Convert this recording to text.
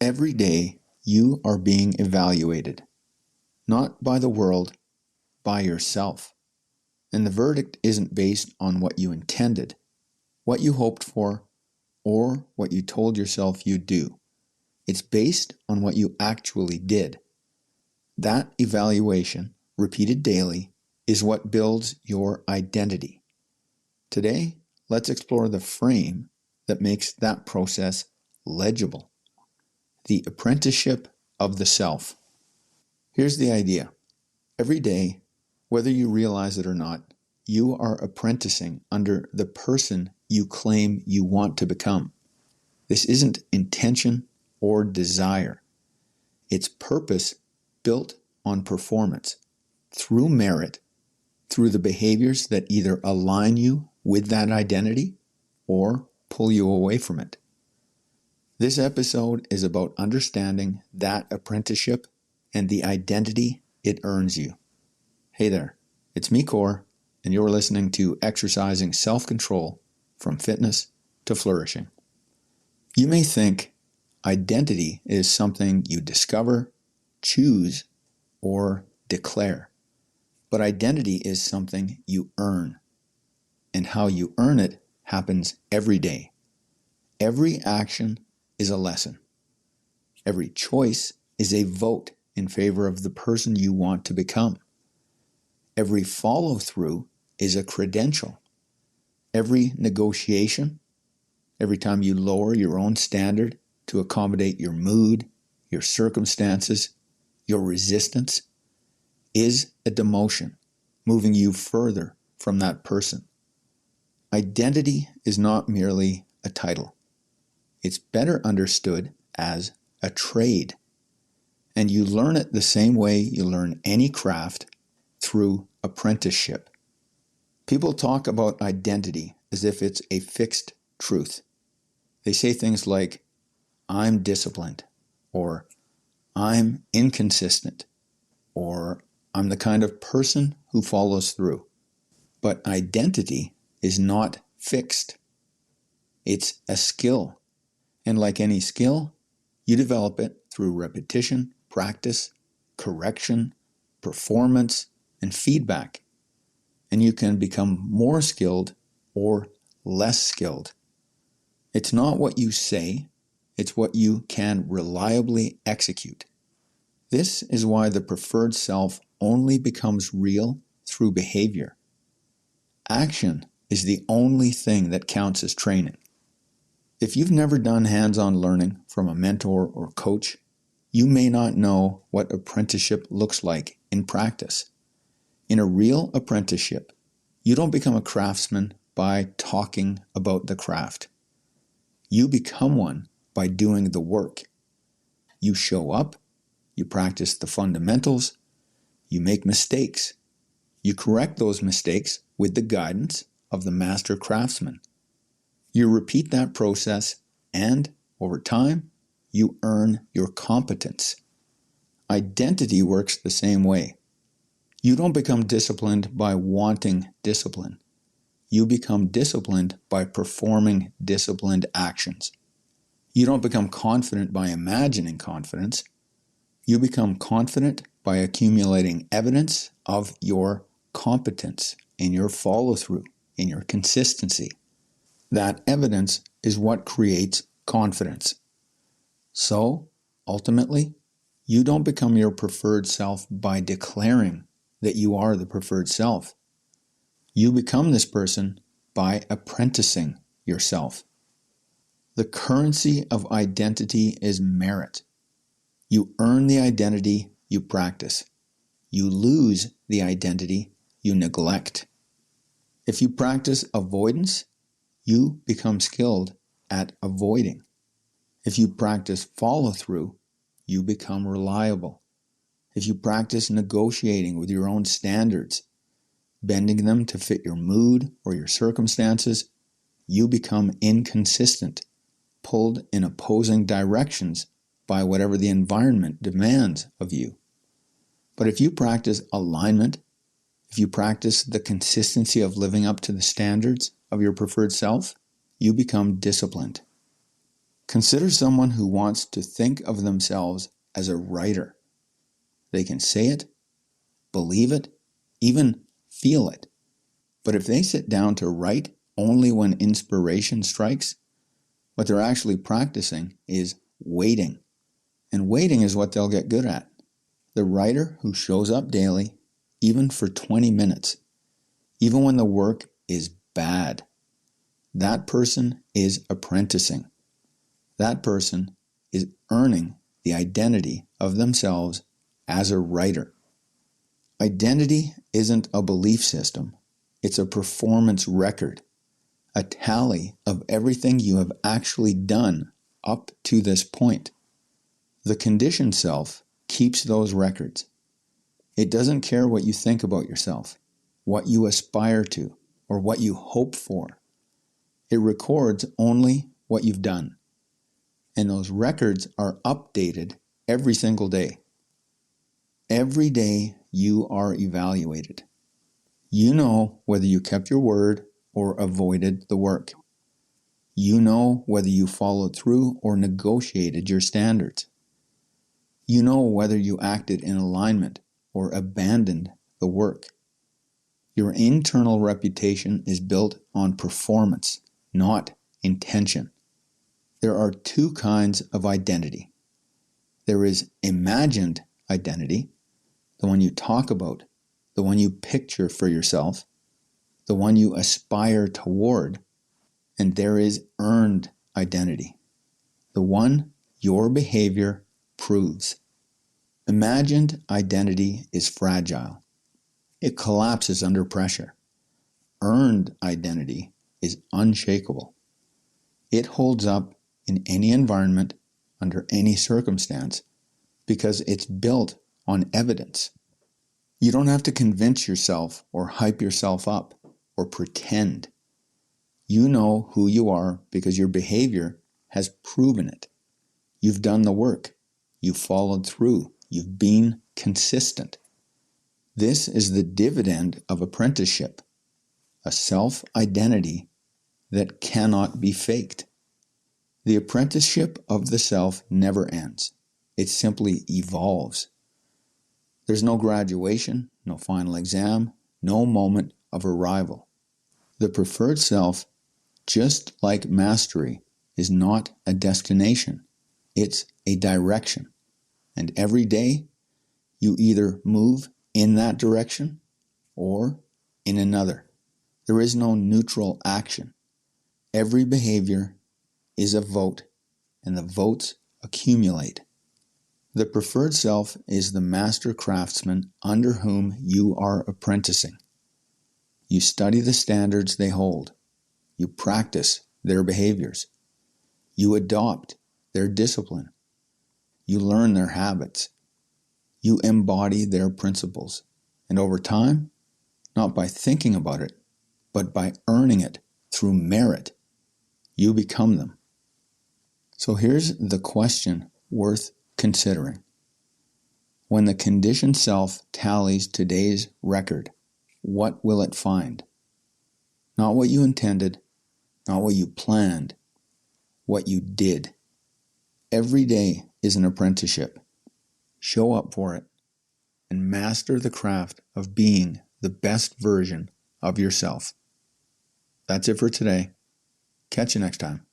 Every day you are being evaluated, not by the world, by yourself. And the verdict isn't based on what you intended, what you hoped for, or what you told yourself you'd do. It's based on what you actually did. That evaluation, repeated daily, is what builds your identity. Today, let's explore the frame that makes that process legible. The apprenticeship of the self. Here's the idea. Every day, whether you realize it or not, you are apprenticing under the person you claim you want to become. This isn't intention or desire. It's purpose built on performance, through merit, through the behaviors that either align you with that identity or pull you away from it. This episode is about understanding that apprenticeship and the identity it earns you. Hey there, it's me, Core, and you're listening to Exercising Self-Control from Fitness to Flourishing. You may think identity is something you discover, choose, or declare. But identity is something you earn. And how you earn it happens every day. Every action is a lesson. Every choice is a vote in favor of the person you want to become. Every follow-through is a credential. Every negotiation, every time you lower your own standard to accommodate your mood, your circumstances, your resistance, is a demotion, moving you further from that person. Identity is not merely a title. It's better understood as a trade. And you learn it the same way you learn any craft, through apprenticeship. People talk about identity as if it's a fixed truth. They say things like, I'm disciplined, or I'm inconsistent, or I'm the kind of person who follows through. But identity is not fixed. It's a skill. And like any skill, you develop it through repetition, practice, correction, performance, and feedback. And you can become more skilled or less skilled. It's not what you say, it's what you can reliably execute. This is why the preferred self only becomes real through behavior. Action is the only thing that counts as training. If you've never done hands-on learning from a mentor or coach, you may not know what apprenticeship looks like in practice. In a real apprenticeship, you don't become a craftsman by talking about the craft. You become one by doing the work. You show up, you practice the fundamentals, you make mistakes. You correct those mistakes with the guidance of the master craftsman. You repeat that process, and over time, you earn your competence. Identity works the same way. You don't become disciplined by wanting discipline. You become disciplined by performing disciplined actions. You don't become confident by imagining confidence. You become confident by accumulating evidence of your competence, in your follow-through, in your consistency. That evidence is what creates confidence. So, ultimately, you don't become your preferred self by declaring that you are the preferred self. You become this person by apprenticing yourself. The currency of identity is merit. You earn the identity you practice. You lose the identity you neglect. If you practice avoidance, you become skilled at avoiding. If you practice follow-through, you become reliable. If you practice negotiating with your own standards, bending them to fit your mood or your circumstances, you become inconsistent, pulled in opposing directions by whatever the environment demands of you. But if you practice alignment, if you practice the consistency of living up to the standards of your preferred self, you become disciplined. Consider someone who wants to think of themselves as a writer. They can say it, believe it, even feel it. But if they sit down to write only when inspiration strikes, what they're actually practicing is waiting. And waiting is what they'll get good at. The writer who shows up daily, even for 20 minutes, even when the work is bad, that person is apprenticing. That person is earning the identity of themselves as a writer. Identity isn't a belief system. It's a performance record, a tally of everything you have actually done up to this point. The conditioned self keeps those records. It doesn't care what you think about yourself, what you aspire to, or what you hope for. It records only what you've done. And those records are updated every single day. Every day you are evaluated. You know whether you kept your word or avoided the work. You know whether you followed through or negotiated your standards. You know whether you acted in alignment or abandoned the work. Your internal reputation is built on performance, not intention. There are two kinds of identity. There is imagined identity, the one you talk about, the one you picture for yourself, the one you aspire toward, and there is earned identity, the one your behavior proves. Imagined identity is fragile. It collapses under pressure. Earned identity is unshakable. It holds up in any environment, under any circumstance, because it's built on evidence. You don't have to convince yourself or hype yourself up or pretend. You know who you are because your behavior has proven it. You've done the work. You've followed through. You've been consistent. This is the dividend of apprenticeship, a self-identity that cannot be faked. The apprenticeship of the self never ends. It simply evolves. There's no graduation, no final exam, no moment of arrival. The preferred self, just like mastery, is not a destination. It's a direction. And every day, you either move in that direction or in another. There is no neutral action. Every behavior is a vote, and the votes accumulate. The preferred self is the master craftsman under whom you are apprenticing. You study the standards they hold. You practice their behaviors. You adopt their discipline. You learn their habits. You embody their principles. And over time, not by thinking about it, but by earning it through merit, you become them. So here's the question worth considering. When the conditioned self tallies today's record, what will it find? Not what you intended, not what you planned, what you did. Every day is an apprenticeship. Show up for it and master the craft of being the best version of yourself. That's it for today. Catch you next time.